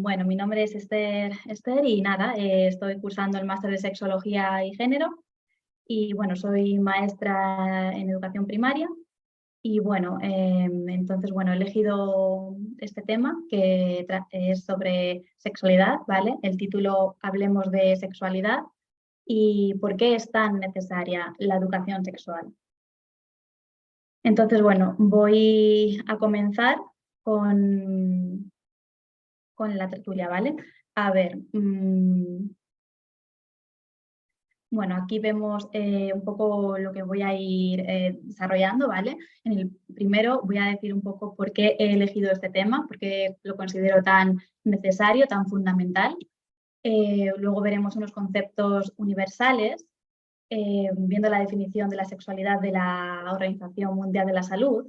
Bueno, mi nombre es Esther y nada, estoy cursando el máster de Sexología y Género y bueno, soy maestra en educación primaria y bueno, entonces bueno, he elegido este tema que es sobre sexualidad, ¿vale? El título Hablemos de sexualidad y por qué es tan necesaria la educación sexual. Entonces bueno, voy a comenzar con la tertulia, ¿vale? A ver, bueno, aquí vemos un poco lo que voy a ir desarrollando, ¿vale? En el primero voy a decir un poco por qué he elegido este tema, por qué lo considero tan necesario, tan fundamental. Luego veremos unos conceptos universales, viendo la definición de la sexualidad de la Organización Mundial de la Salud.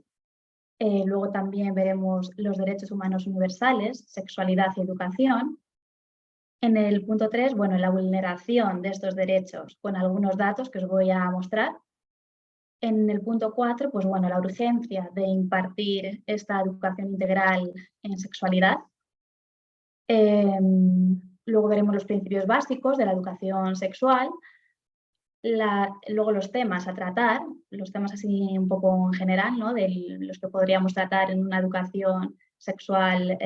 Luego también veremos los derechos humanos universales, sexualidad y educación. En el punto 3, bueno, la vulneración de estos derechos con algunos datos que os voy a mostrar. En el punto 4, pues bueno, la urgencia de impartir esta educación integral en sexualidad. Luego veremos los principios básicos de la educación sexual. Luego los temas a tratar, los temas así un poco en general, ¿no? De los que podríamos tratar en una educación sexual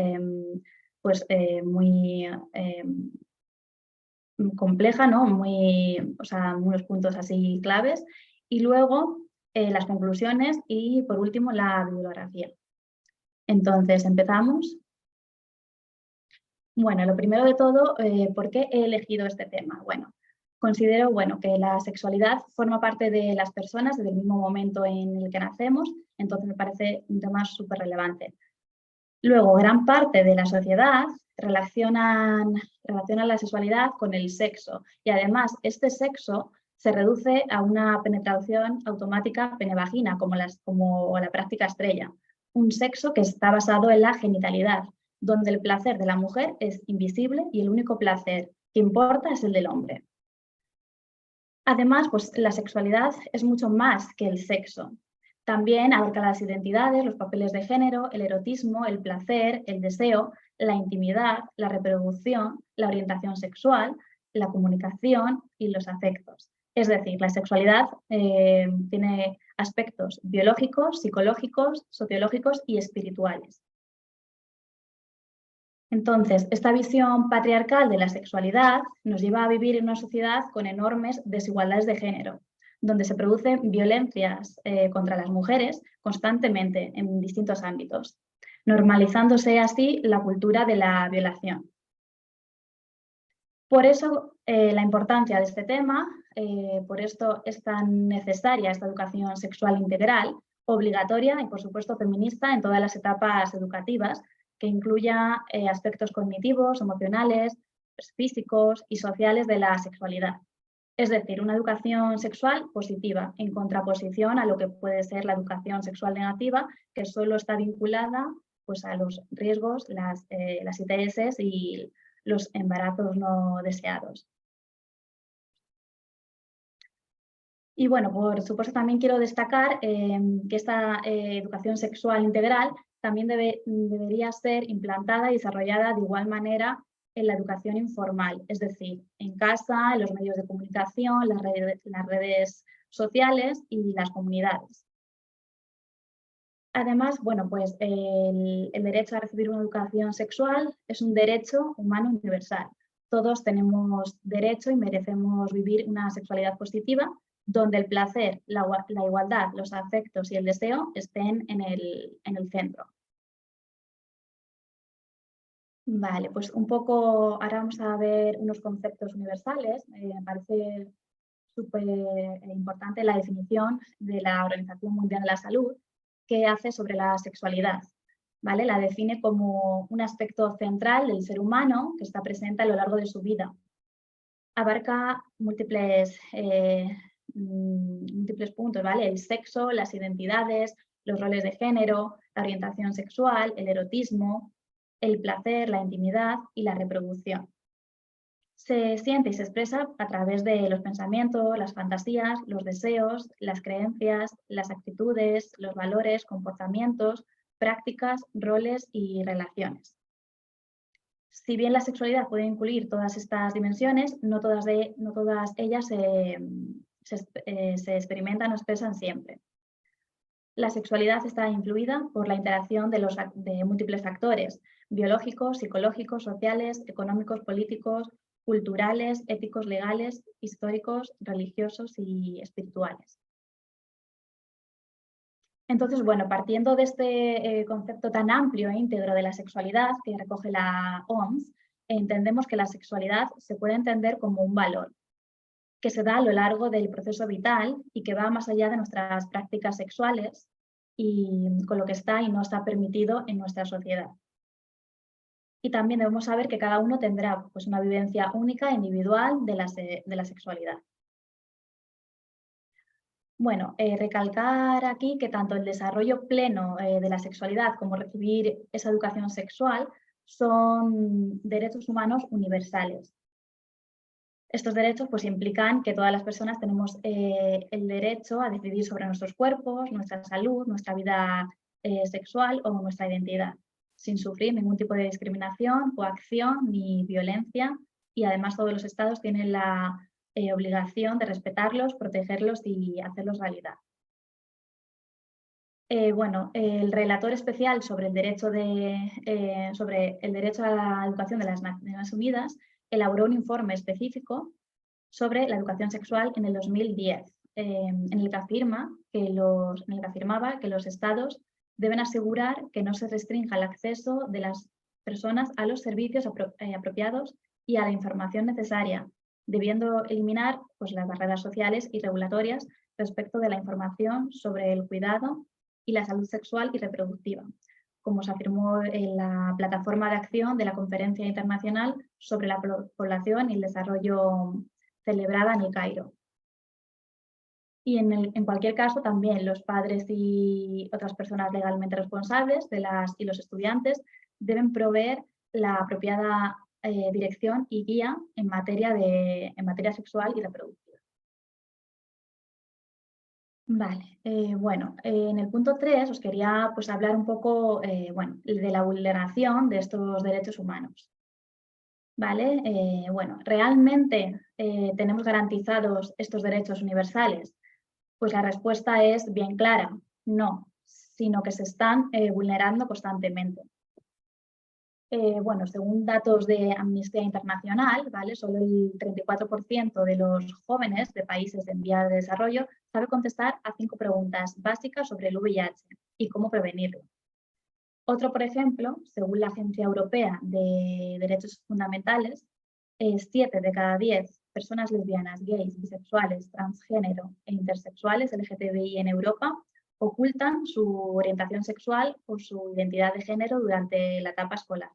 pues muy compleja, ¿no? O sea, unos puntos así claves. Y luego las conclusiones y por último la bibliografía. Entonces, empezamos. Bueno, lo primero de todo, ¿por qué he elegido este tema? Bueno, considero que la sexualidad forma parte de las personas desde el mismo momento en el que nacemos, entonces me parece un tema súper relevante. Luego, gran parte de la sociedad relaciona la sexualidad con el sexo y además este sexo se reduce a una penetración automática pene-vagina, como la práctica estrella. Un sexo que está basado en la genitalidad, donde el placer de la mujer es invisible y el único placer que importa es el del hombre. Además, pues la sexualidad es mucho más que el sexo. También abarca las identidades, los papeles de género, el erotismo, el placer, el deseo, la intimidad, la reproducción, la orientación sexual, la comunicación y los afectos. Es decir, la sexualidad tiene aspectos biológicos, psicológicos, sociológicos y espirituales. Entonces, esta visión patriarcal de la sexualidad nos lleva a vivir en una sociedad con enormes desigualdades de género, donde se producen violencias contra las mujeres constantemente en distintos ámbitos, normalizándose así la cultura de la violación. Por eso la importancia de este tema, por esto es tan necesaria esta educación sexual integral, obligatoria y por supuesto feminista en todas las etapas educativas, que incluya aspectos cognitivos, emocionales, físicos y sociales de la sexualidad. Es decir, una educación sexual positiva, en contraposición a lo que puede ser la educación sexual negativa, que solo está vinculada pues, a los riesgos, las ITS y los embarazos no deseados. Y bueno, por supuesto también quiero destacar que esta educación sexual integral también debería ser implantada y desarrollada de igual manera en la educación informal, es decir, en casa, en los medios de comunicación, las redes sociales y las comunidades. Además, bueno, pues el derecho a recibir una educación sexual es un derecho humano universal. Todos tenemos derecho y merecemos vivir una sexualidad positiva donde el placer, la igualdad, los afectos y el deseo estén en el centro. Vale, pues un poco, ahora vamos a ver unos conceptos universales. Me parece súper importante la definición de la Organización Mundial de la Salud que hace sobre la sexualidad. ¿Vale? La define como un aspecto central del ser humano que está presente a lo largo de su vida. Abarca múltiples puntos, ¿vale? El sexo, las identidades, los roles de género, la orientación sexual, el erotismo, el placer, la intimidad y la reproducción. Se siente y se expresa a través de los pensamientos, las fantasías, los deseos, las creencias, las actitudes, los valores, comportamientos, prácticas, roles y relaciones. Si bien la sexualidad puede incluir todas estas dimensiones, no todas ellas se experimentan o expresan siempre. La sexualidad está influida por la interacción de múltiples factores biológicos, psicológicos, sociales, económicos, políticos, culturales, éticos, legales, históricos, religiosos y espirituales. Entonces, bueno, partiendo de este concepto tan amplio e íntegro de la sexualidad que recoge la OMS, entendemos que la sexualidad se puede entender como un valor que se da a lo largo del proceso vital y que va más allá de nuestras prácticas sexuales y con lo que está y no está permitido en nuestra sociedad. Y también debemos saber que cada uno tendrá pues, una vivencia única e individual de la sexualidad. Bueno, recalcar aquí que tanto el desarrollo pleno de la sexualidad como recibir esa educación sexual son derechos humanos universales. Estos derechos pues, implican que todas las personas tenemos el derecho a decidir sobre nuestros cuerpos, nuestra salud, nuestra vida sexual o nuestra identidad, sin sufrir ningún tipo de discriminación, coacción ni violencia, y además todos los estados tienen la obligación de respetarlos, protegerlos y hacerlos realidad. Bueno, el relator especial sobre el derecho a la educación de las Naciones Unidas elaboró un informe específico sobre la educación sexual en el 2010, en el que afirmaba que los estados deben asegurar que no se restrinja el acceso de las personas a los servicios apropiados y a la información necesaria, debiendo eliminar pues, las barreras sociales y regulatorias respecto de la información sobre el cuidado y la salud sexual y reproductiva, como se afirmó en la plataforma de acción de la Conferencia Internacional sobre la Población y el Desarrollo celebrada en El Cairo. Y en cualquier caso, también los padres y otras personas legalmente responsables y los estudiantes deben proveer la apropiada dirección y guía en materia sexual y reproductiva. Vale, bueno, en el punto 3 os quería pues, hablar un poco de la vulneración de estos derechos humanos. ¿Vale? Bueno, ¿realmente tenemos garantizados estos derechos universales? Pues la respuesta es bien clara, no, sino que se están vulnerando constantemente. Bueno, según datos de Amnistía Internacional, ¿vale? Solo el 34% de los jóvenes de países en vía de desarrollo sabe contestar a 5 preguntas básicas sobre el VIH y cómo prevenirlo. Otro, por ejemplo, según la Agencia Europea de Derechos Fundamentales, 7 de cada 10 personas lesbianas, gays, bisexuales, transgénero e intersexuales LGTBI en Europa ocultan su orientación sexual o su identidad de género durante la etapa escolar.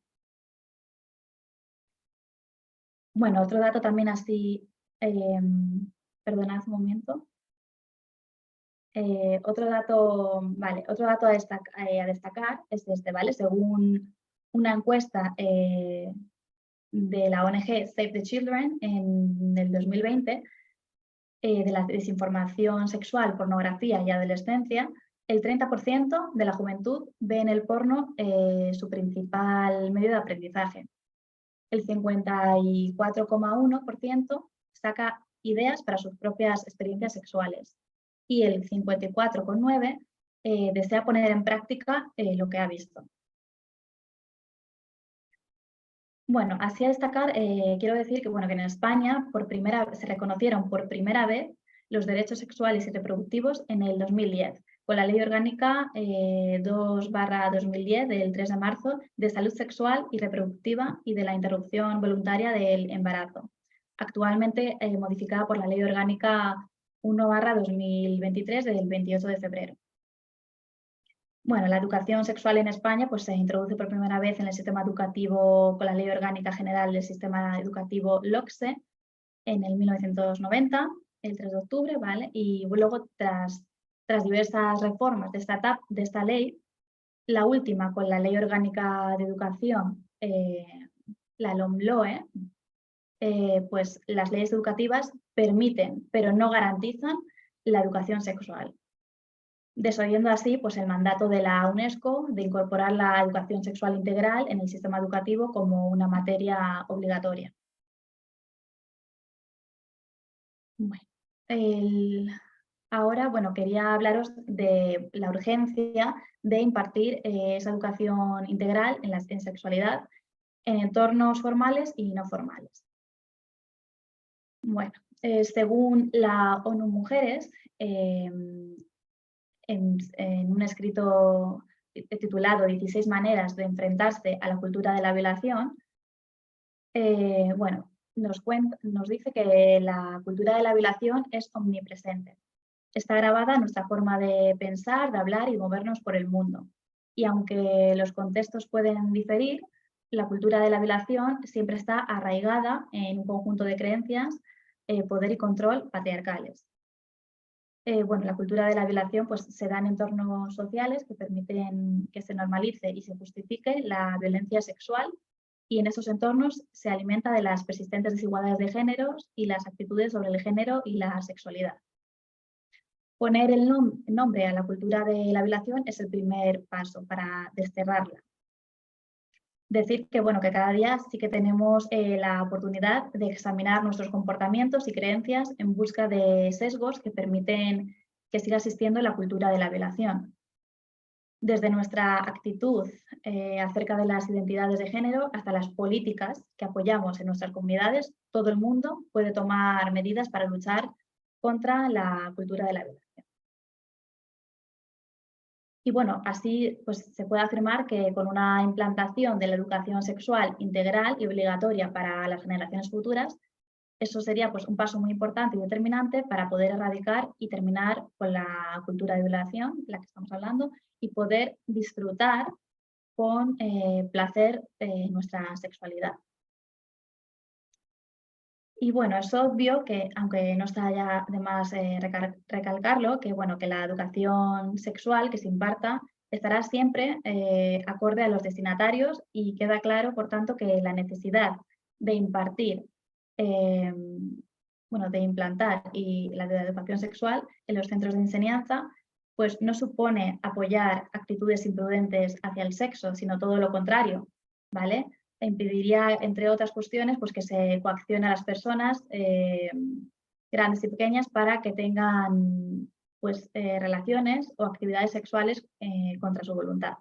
Bueno, otro dato también así, perdonad un momento. Otro dato a destacar es este, ¿vale? Según una encuesta de la ONG Save the Children en el 2020, de la desinformación sexual, pornografía y adolescencia, el 30% de la juventud ve en el porno su principal medio de aprendizaje. El 54,1% saca ideas para sus propias experiencias sexuales y el 54,9% desea poner en práctica lo que ha visto. Bueno, así a destacar, quiero decir que, bueno, que en España se reconocieron por primera vez los derechos sexuales y reproductivos en el 2010, con la Ley Orgánica 2/2010 del 3 de marzo de salud sexual y reproductiva y de la interrupción voluntaria del embarazo, actualmente modificada por la Ley Orgánica 1/2023 del 28 de febrero. Bueno, la educación sexual en España pues, se introduce por primera vez en el sistema educativo con la Ley Orgánica General del Sistema Educativo LOCSE en el 1990, el 3 de octubre, ¿vale? Y luego, tras diversas reformas de esta ley, la última con la Ley Orgánica de Educación, la LOMLOE, pues las leyes educativas permiten, pero no garantizan, la educación sexual. desoyendo así pues, el mandato de la UNESCO de incorporar la educación sexual integral en el sistema educativo como una materia obligatoria. Bueno, ahora quería hablaros de la urgencia de impartir esa educación integral en sexualidad en entornos formales y no formales. Bueno, según la ONU Mujeres, en un escrito titulado 16 maneras de enfrentarse a la cultura de la violación, nos dice que la cultura de la violación es omnipresente. Está grabada en nuestra forma de pensar, de hablar y movernos por el mundo. Y aunque los contextos pueden diferir, la cultura de la violación siempre está arraigada en un conjunto de creencias, poder y control patriarcales. La cultura de la violación pues, se da en entornos sociales que permiten que se normalice y se justifique la violencia sexual, y en esos entornos se alimenta de las persistentes desigualdades de géneros y las actitudes sobre el género y la sexualidad. Poner el nombre a la cultura de la violación es el primer paso para desterrarla. Decir que, que cada día sí que tenemos la oportunidad de examinar nuestros comportamientos y creencias en busca de sesgos que permiten que siga existiendo la cultura de la violación. Desde nuestra actitud acerca de las identidades de género hasta las políticas que apoyamos en nuestras comunidades, todo el mundo puede tomar medidas para luchar contra la cultura de la violación. Y así pues, se puede afirmar que con una implantación de la educación sexual integral y obligatoria para las generaciones futuras, eso sería pues, un paso muy importante y determinante para poder erradicar y terminar con la cultura de violación, la que estamos hablando, y poder disfrutar con placer nuestra sexualidad. Y es obvio que, aunque no está ya de más recalcarlo, que la educación sexual que se imparta estará siempre acorde a los destinatarios, y queda claro, por tanto, que la necesidad de impartir, de implantar la de educación sexual en los centros de enseñanza, pues no supone apoyar actitudes imprudentes hacia el sexo, sino todo lo contrario, ¿vale? Impediría, entre otras cuestiones, pues que se coaccione a las personas, grandes y pequeñas, para que tengan pues, relaciones o actividades sexuales contra su voluntad.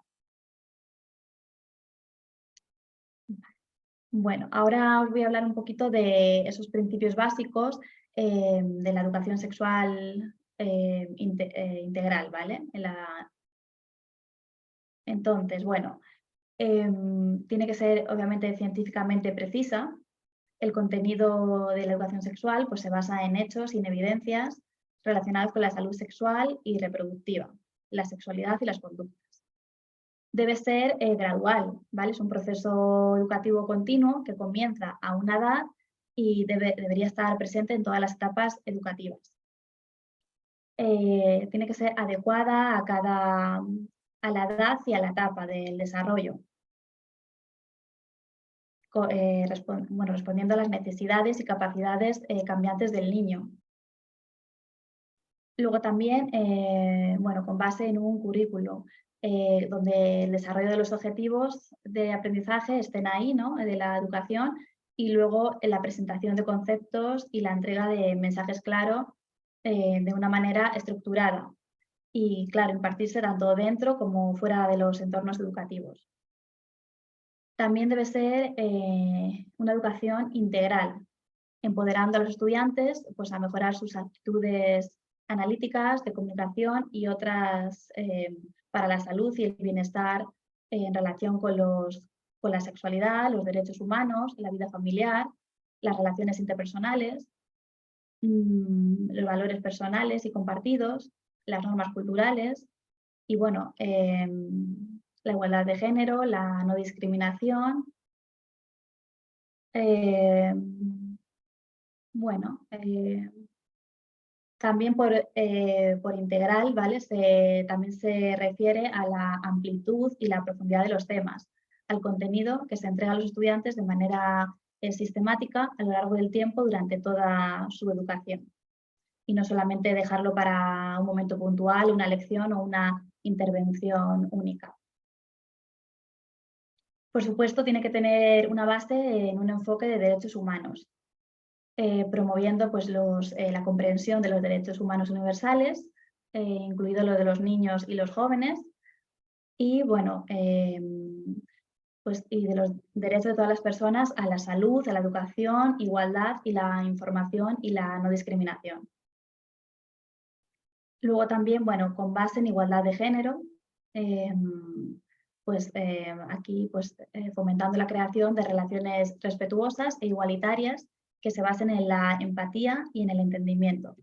Bueno, ahora os voy a hablar un poquito de esos principios básicos de la educación sexual integral, ¿vale? Entonces, tiene que ser obviamente científicamente precisa. El contenido de la educación sexual pues, se basa en hechos y en evidencias relacionadas con la salud sexual y reproductiva, la sexualidad y las conductas. Debe ser gradual, ¿vale? Es un proceso educativo continuo que comienza a una edad y debería estar presente en todas las etapas educativas. Tiene que ser adecuada a la edad y a la etapa del desarrollo, respondiendo a las necesidades y capacidades cambiantes del niño. Luego también, con base en un currículo, donde el desarrollo de los objetivos de aprendizaje estén ahí, ¿no? De la educación, y luego la presentación de conceptos y la entrega de mensajes claros de una manera estructurada. Y claro, impartirse tanto dentro como fuera de los entornos educativos. También debe ser una educación integral, empoderando a los estudiantes pues, a mejorar sus actitudes analíticas, de comunicación y otras para la salud y el bienestar en relación con la sexualidad, los derechos humanos, la vida familiar, las relaciones interpersonales, los valores personales y compartidos, las normas culturales y la igualdad de género, la no discriminación. También por integral, ¿vale? También se refiere a la amplitud y la profundidad de los temas, al contenido que se entrega a los estudiantes de manera sistemática a lo largo del tiempo durante toda su educación. y no solamente dejarlo para un momento puntual, una lección o una intervención única. Por supuesto, tiene que tener una base en un enfoque de derechos humanos, promoviendo pues, la comprensión de los derechos humanos universales, incluido lo de los niños y los jóvenes, y bueno, pues, y de los derechos de todas las personas a la salud, a la educación, igualdad y la información y la no discriminación. Luego también, bueno, con base en igualdad de género, pues aquí pues, fomentando la creación de relaciones respetuosas e igualitarias que se basen en la empatía y en el entendimiento.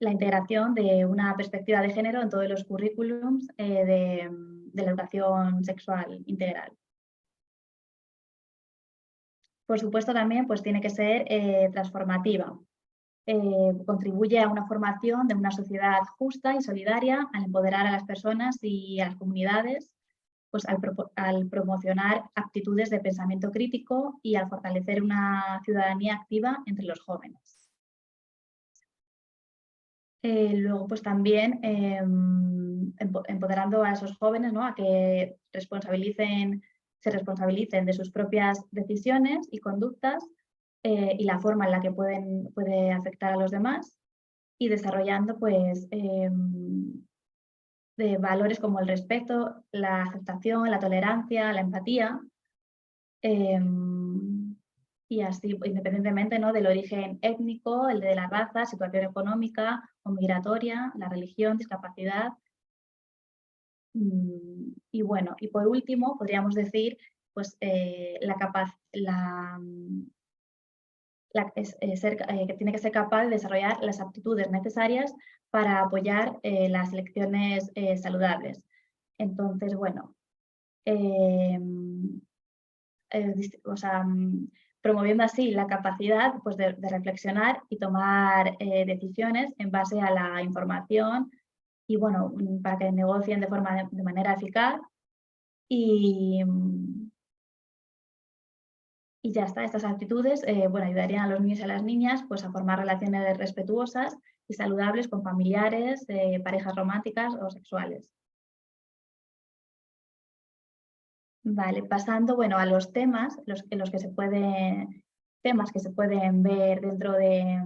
La integración de una perspectiva de género en todos los currículums de la educación sexual integral. Por supuesto también pues tiene que ser transformativa. Contribuye a una formación de una sociedad justa y solidaria al empoderar a las personas y a las comunidades, pues al promocionar aptitudes de pensamiento crítico y al fortalecer una ciudadanía activa entre los jóvenes. Luego, pues también empoderando a esos jóvenes, ¿no? A que se responsabilicen de sus propias decisiones y conductas y la forma en la que puede afectar a los demás y desarrollando pues, de valores como el respeto, la aceptación, la tolerancia, la empatía, y así, independientemente, ¿no? Del origen étnico, el de la raza, situación económica o migratoria, la religión, discapacidad. Y bueno, y por último, podríamos decir pues, que tiene que ser capaz de desarrollar las aptitudes necesarias para apoyar las elecciones saludables. Entonces, bueno, o sea, promoviendo así la capacidad pues, de reflexionar y tomar decisiones en base a la información y bueno, para que negocien de manera eficaz y, y ya está. Estas actitudes bueno, ayudarían a los niños y a las niñas pues, a formar relaciones respetuosas y saludables con familiares, parejas románticas o sexuales. Vale, pasando bueno, a los temas en los que temas que se pueden ver dentro de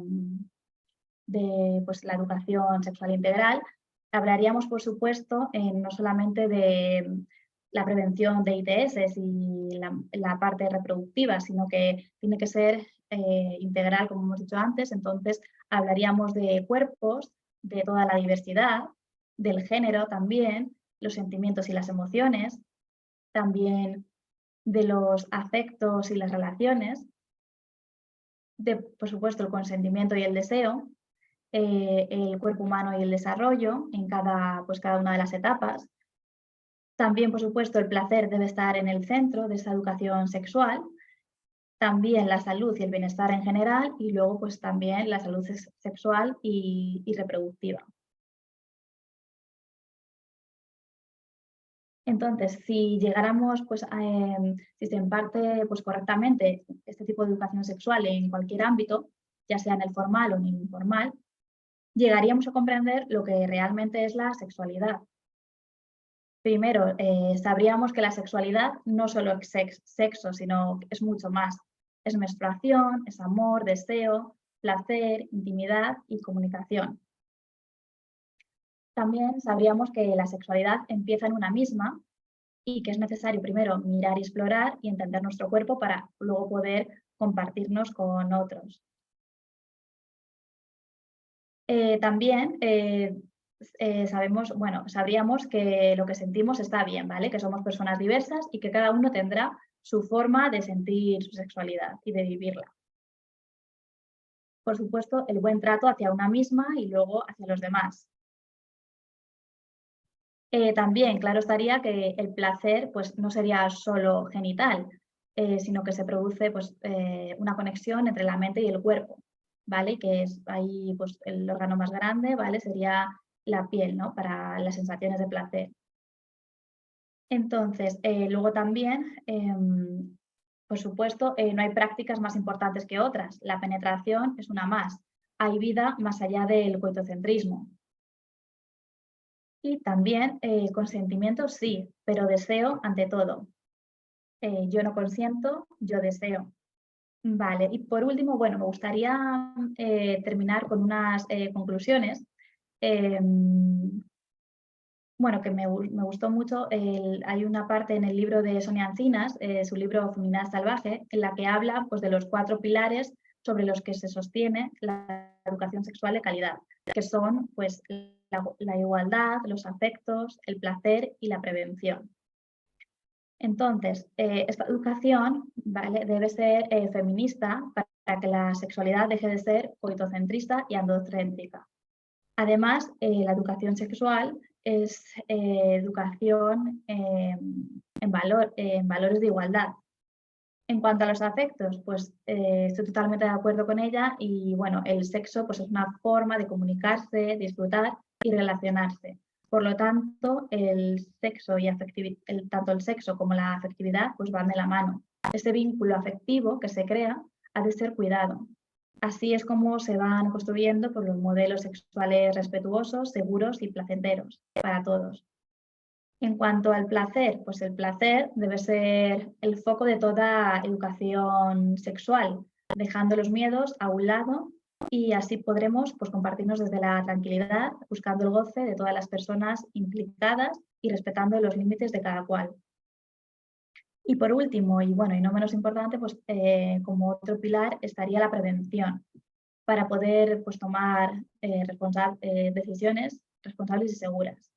pues, la educación sexual integral, hablaríamos, por supuesto, no solamente de la prevención de ITS y la parte reproductiva, sino que tiene que ser integral, como hemos dicho antes. Entonces, hablaríamos de cuerpos, de toda la diversidad, del género también, los sentimientos y las emociones, también de los afectos y las relaciones, de, por supuesto, el consentimiento y el deseo, el cuerpo humano y el desarrollo en pues, cada una de las etapas. También, por supuesto, el placer debe estar en el centro de esa educación sexual. También la salud y el bienestar en general y luego pues también la salud sexual y reproductiva. Entonces, si llegáramos, pues, si se imparte pues, correctamente este tipo de educación sexual en cualquier ámbito, ya sea en el formal o en el informal, llegaríamos a comprender lo que realmente es la sexualidad. Primero, sabríamos que la sexualidad no solo es sexo, sino que es mucho más. Es menstruación, es amor, deseo, placer, intimidad y comunicación. También sabríamos que la sexualidad empieza en una misma y que es necesario primero mirar y explorar y entender nuestro cuerpo para luego poder compartirnos con otros. También sabríamos que lo que sentimos está bien, ¿vale? Que somos personas diversas y que cada uno tendrá su forma de sentir su sexualidad y de vivirla. Por supuesto, el buen trato hacia una misma y luego hacia los demás. También, claro estaría que el placer pues, no sería solo genital, sino que se produce pues, una conexión entre la mente y el cuerpo, ¿vale? Que es ahí pues, el órgano más grande, ¿vale? Sería la piel, ¿no? Para las sensaciones de placer. Entonces, luego también, por supuesto, no hay prácticas más importantes que otras. La penetración es una más. hay vida más allá del coitocentrismo. Y también consentimiento sí, pero deseo ante todo. Yo no consiento, yo deseo. Vale, y por último, bueno, me gustaría terminar con unas conclusiones. Bueno, que me gustó mucho, hay una parte en el libro de Sonia Encinas, su libro Feminidad Salvaje, en la que habla pues, de los 4 pilares sobre los que se sostiene la educación sexual de calidad, que son pues, la igualdad, los afectos, el placer y la prevención. Entonces, esta educación, ¿vale?, debe ser feminista para que la sexualidad deje de ser coitocentrista y androcéntrica. Además, la educación sexual es educación en valores de igualdad. En cuanto a los afectos, pues estoy totalmente de acuerdo con ella y bueno, el sexo pues, es una forma de comunicarse, disfrutar y relacionarse. Por lo tanto, el sexo y tanto el sexo como la afectividad pues, van de la mano. Ese vínculo afectivo que se crea ha de ser cuidado. Así es como se van construyendo pues, los modelos sexuales respetuosos, seguros y placenteros para todos. En cuanto al placer, pues el placer debe ser el foco de toda educación sexual, dejando los miedos a un lado y así podremos pues, compartirnos desde la tranquilidad, buscando el goce de todas las personas implicadas y respetando los límites de cada cual. Y por último, y bueno, y no menos importante, pues como otro pilar estaría la prevención, para poder pues, tomar decisiones responsables y seguras.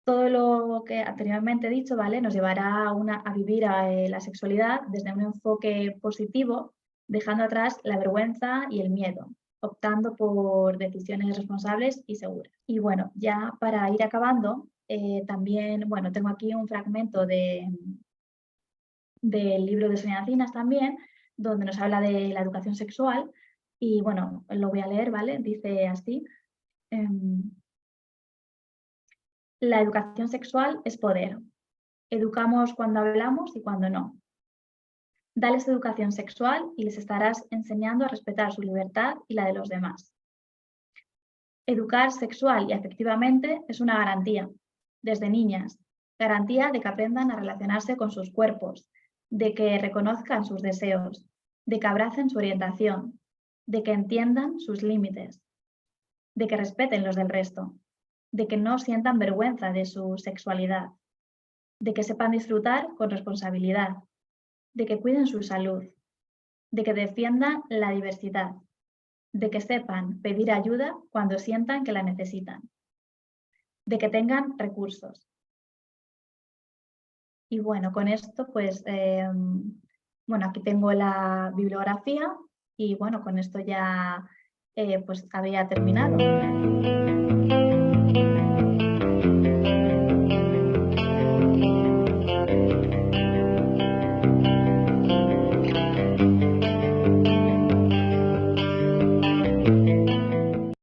Todo lo que anteriormente he dicho, ¿vale?, nos llevará a vivir la sexualidad desde un enfoque positivo, dejando atrás la vergüenza y el miedo, optando por decisiones responsables y seguras. Y bueno, ya para ir acabando, también, bueno, tengo aquí un fragmento del libro de Sonia Encinas también, donde nos habla de la educación sexual y bueno, lo voy a leer, ¿vale? Dice así. La educación sexual es poder. Educamos cuando hablamos y cuando no. Dales educación sexual y les estarás enseñando a respetar su libertad y la de los demás. Educar sexual y afectivamente es una garantía, desde niñas, garantía de que aprendan a relacionarse con sus cuerpos, de que reconozcan sus deseos, de que abracen su orientación, de que entiendan sus límites, de que respeten los del resto, de que no sientan vergüenza de su sexualidad, de que sepan disfrutar con responsabilidad, de que cuiden su salud, de que defiendan la diversidad, de que sepan pedir ayuda cuando sientan que la necesitan, de que tengan recursos. Y bueno, con esto pues, bueno, aquí tengo la bibliografía y bueno, con esto ya pues había terminado.